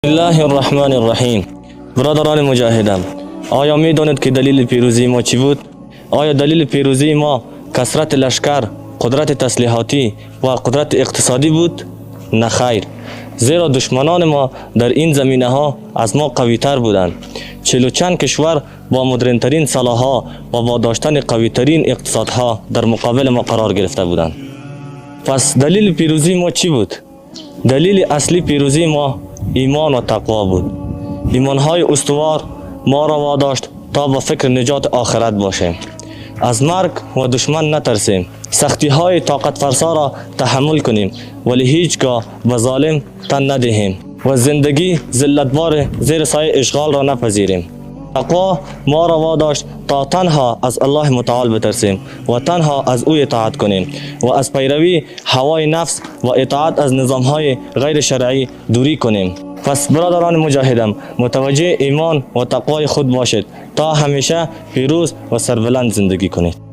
الله الرحمن الرحیم. برادران مجاهدم، آیا می دانید که دلیل پیروزی ما چی بود؟ آیا دلیل پیروزی ما کثرت لشکر، قدرت تسلیحاتی و قدرت اقتصادی بود؟ نه خیر، زیرا دشمنان ما در این زمینه ها از ما قوی تر بودند. چند کشور با مدرن ترین سلاح‌ها و با داشتن قوی ترین اقتصادها در مقابل ما قرار گرفته بودند. پس دلیل پیروزی ما چی بود؟ دلیل اصلی پیروزی ما ایمان و تقوا بود. ایمانهای استوار ما را واداشت تا با فکر نجات آخرت باشیم، از مرگ و دشمن نترسیم، سختی های طاقت فرسا را تحمل کنیم ولی هیچگاه به ظالم تن ندهیم و زندگی ذلتبار زیر سایه اشغال را نپذیریم. تقوا ما را واداشت تا تنها از الله متعال بترسیم و تنها از او اطاعت کنیم و از پیروی هوای نفس و اطاعت از نظامهای غیر شرعی دوری کنیم. پس برادران مجاهدم، متوجه ایمان و تقوای خود باشید تا همیشه پیروز و سربلند زندگی کنید.